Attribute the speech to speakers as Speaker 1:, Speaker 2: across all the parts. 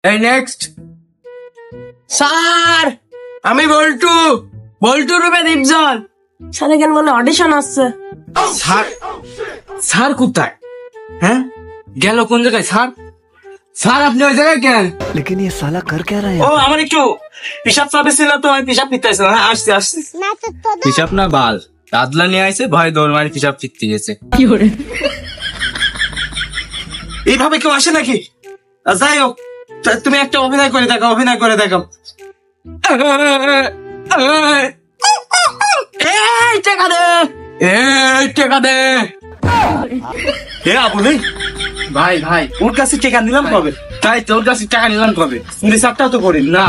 Speaker 1: এই next. Sir আমি বল্টু, বল্টু রূপে দীপজল।
Speaker 2: স্যার এখানে বলে অডিশন আসছে।
Speaker 1: স্যার, স্যার কোথায়? হ্যাঁ গেল কোন জায়গায় স্যার? স্যার আপনি ওই জায়গায় কেন?
Speaker 3: लेकिन ये साला कर क्या रहा है?
Speaker 1: ও আমার একটু পিসাব চাপে ছিল তো, আমি পিসাব ফিরতে আসছিলাম। হ্যাঁ আসছি আসছি। পিসাব না বাল, দাদলা নিয়ে আইছে, ভয় দৌড় মারি পিসাব ফিরতে গেছে।
Speaker 2: কি করে?
Speaker 1: এইভাবে কেউ আসে নাকি? যাই হোক, তুমি একটা অভিনয় করে দেখাও, অভিনয় করে দেখাও। এই টাকা দে, এই টাকা দে। আবুল ভাই, ভাই ওর কাছে টাকা নিলাম কবে? তাই তোর কাছে টাকা নিলাম কবে? হিসাবটাও তো করি না।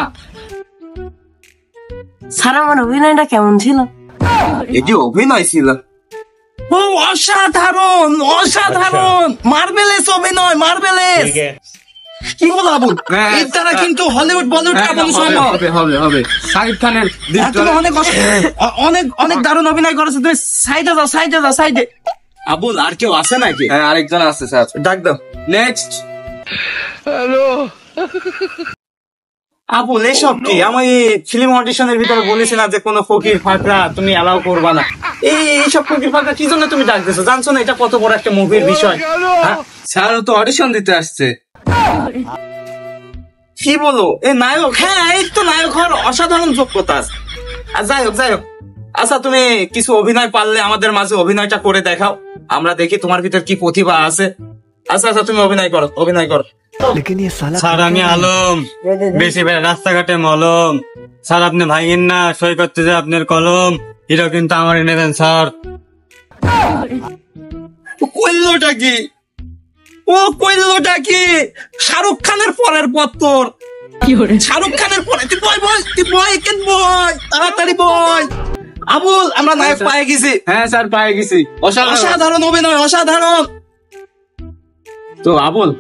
Speaker 2: স্যার আমার অভিনয়টা কেমন ছিল?
Speaker 1: এটি অভিনয় ছিল? ও অসাধারণ, অসাধারণ, মার্বেলেস অভিনয়, মার্বেলেস। কি বলো আবুল? এর দ্বারা কিন্তু হলিউড বলিউড হবে হবে হবে। শাকিব খানের অনেক অনেক অনেক দারুণ অভিনয় করেছে। তুমি সাইডে যাও, সাইডে যাও, সাইডে। আবুল আর কেউ আছে নাকি? হ্যাঁ আরেকজন আছে স্যার, ডাক দাও। নেক্সট। হ্যালো আবুল এসব কি? আমি ফিল্ম অডিশনের ভিতরে বলেছিলাম যে কোনো ফকির ফাকরা তুমি অ্যালাউ করবা না। এইসব ফকির ফাকরা কি জন্য তুমি ডাক দিছো? জানছো না এটা কত বড় একটা মুভির বিষয়? স্যার তো অডিশন দিতে আসছে। কি বলো? এ নায়ক? হ্যাঁ এই তো নায়ক হওয়ার অসাধারণ যোগ্যতা আছে। যাই হোক, যাই হোক, আচ্ছা তুমি কিছু অভিনয় পারলে আমাদের মাঝে অভিনয়টা করে দেখাও, আমরা দেখি তোমার ভিতর কি প্রতিভা আছে। আচ্ছা আচ্ছা তুমি অভিনয় করো, অভিনয় করো।
Speaker 4: স্যার আমি আলম, বেশি রাস্তাঘাটে মলম। স্যার আপনি ভাইয়েন না, সই করতে যে আপনার কলম, হিরো কিন্তু আমার এনে দেন স্যার।
Speaker 1: কইলোটা কি? ও কইলোটা কি? শাহরুখ খানের পরের পত্তর। শাহরুখ খানের পরে তুই বয়, বয়, তুই বয়, কেন বয়, তাড়াতাড়ি বয়। আবুল আমরা নায়ক পায়ে গেছি। হ্যাঁ স্যার পায়ে গেছি। অসাধারণ অভিনয়, অসাধারণ। তো আবুল,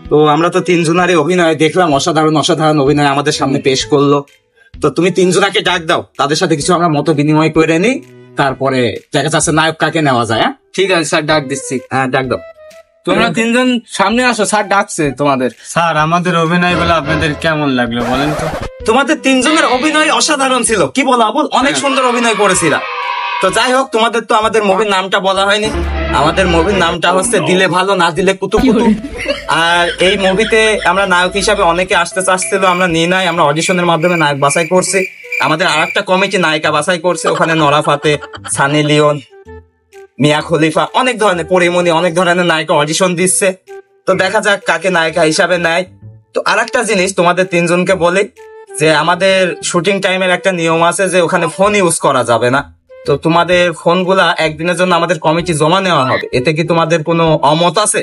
Speaker 1: তো আমরা তো তিনজনারই অভিনয় দেখলাম, অসাধারণ অসাধারণ অভিনয় আমাদের সামনে পেশ করলো। তো তুমি তিনজনাকে ডাক দাও, তাদের সাথে কিছু আমরা মত বিনিময় করে নিই, তারপরে দেখা যাচ্ছে নায়ক কাকে নেওয়া যায়। হ্যাঁ ঠিক আছে স্যার, ডাক দিচ্ছি। হ্যাঁ ডাক দাও। তোমরা তিনজন সামনে আসো, স্যার ডাকছে তোমাদের।
Speaker 4: স্যার আমাদের অভিনয় বলে আপনাদের কেমন লাগলো বলেন তো?
Speaker 1: তোমাদের তিনজনের অভিনয় অসাধারণ ছিল। কি বলো আবুল? অনেক সুন্দর অভিনয় করেছিলা। তো যাই হোক, তোমাদের তো আমাদের মুভির নামটা বলা হয়নি। আমাদের মুভির নামটা হচ্ছে দিলে ভালো না দিলে কুতু কুতু। আর এই মুভিতে আমরা নায়ক হিসাবে অনেকে আসতে চাচ্ছিল, আমরা নিয়ে নাই। আমরা অডিশনের মাধ্যমে নায়ক বাছাই করছি। আমাদের আর একটা কমিটি নায়িকা বাছাই করছে, ওখানে নরা ফাতে, সানি লিওন, মিয়া খলিফা, অনেক ধরনের পরিমণি, অনেক ধরনের নায়িকা অডিশন দিচ্ছে। তো দেখা যাক কাকে নায়িকা হিসাবে নেয়। তো আর একটা জিনিস তোমাদের তিনজনকে বলি যে আমাদের শুটিং টাইমের একটা নিয়ম আছে যে ওখানে ফোন ইউজ করা যাবে না। তো তোমাদের ফোনগুলা একদিনের জন্য আমাদের কমিটি জমা নেওয়া হবে। এতে কি তোমাদের কোনো অমত আছে?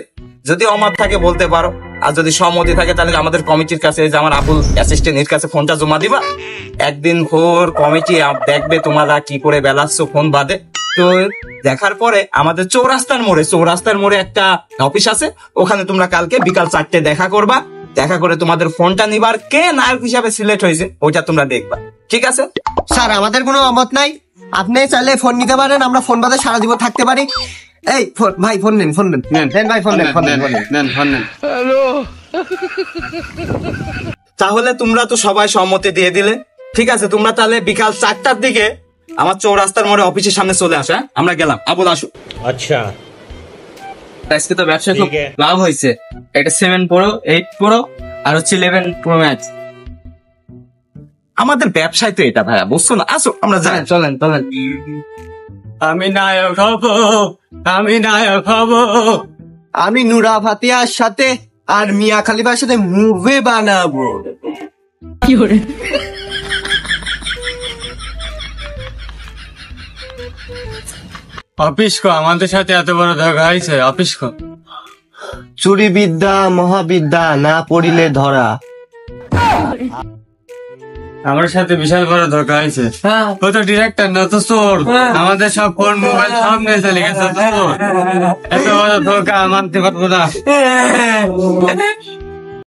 Speaker 1: যদি অমত থাকে বলতে পারো, আর যদি সম্মতি থাকে তাহলে আমাদের কমিটির কাছে, যে আমার আবুল অ্যাসিস্ট্যান্টের কাছে ফোনটা জমা দিবা। একদিন ভোর কমিটি দেখবে তোমরা কি করে বেলাচ্ছ ফোন বাদে। তো দেখার পরে আমাদের চৌরাস্তার মোড়ে একটা অফিস আছে, ওখানে তোমরা কালকে বিকাল 4টে দেখা করবা। দেখা করে তোমাদের ফোনটা নিবার, কে নায়ক হিসাবে সিলেক্ট হয়েছে ওইটা তোমরা দেখবা। ঠিক আছে
Speaker 5: স্যার? আমাদের কোনো অমত নাই, আপনি চাইলে ফোন নিতে পারেন, আমরা ফোন বাদে সারা জীবন থাকতে পারি। এই ভাই ফোন নেন, ফোন নেন, নেন ভাই ফোন নেন, ফোন নেন, ফোন নেন।
Speaker 1: তাহলে তোমরা তো সবাই সম্মতি দিয়ে দিলে। ঠিক আছে, তোমরা তাহলে বিকাল 4টার দিকে আমার চৌরাস্তার মোড়ে অফিসের সামনে চলে আসে। আমরা গেলাম। আবুল আসো।
Speaker 4: আচ্ছা
Speaker 1: আজকে তো ব্যবসা খুব লাভ হয়েছে। এটা 7 Pro, 8 Pro আর হচ্ছে 11 Pro Max। আমাদের ব্যবসায় তো এটা ভাইয়া, বুঝছো না? আসো আমরা যাই, চলেন চলেন।
Speaker 4: আমি নায়ক হব, আমি নায়ক হব।
Speaker 5: আমি নুরা ফাতিয়ার সাথে আর মিয়া খলিফার সাথে মুভি বানাবো।
Speaker 2: কি করে?
Speaker 4: অফিস কো আমাদের সাথে এত বড় ধোকা হয়েছে? অফিস কো
Speaker 5: চুরি বিদ্যা মহাবিদ্যা, না পড়িলে ধরা।
Speaker 4: আমার সাথে বিশাল বড় ধোকা হয়েছে। ও তো ডিরেক্টর না, তো চোর। আমাদের সব ফোন মোবাইল সব নিয়ে চলে গেছে। এত বড় ধোকা মানতে পারবো না।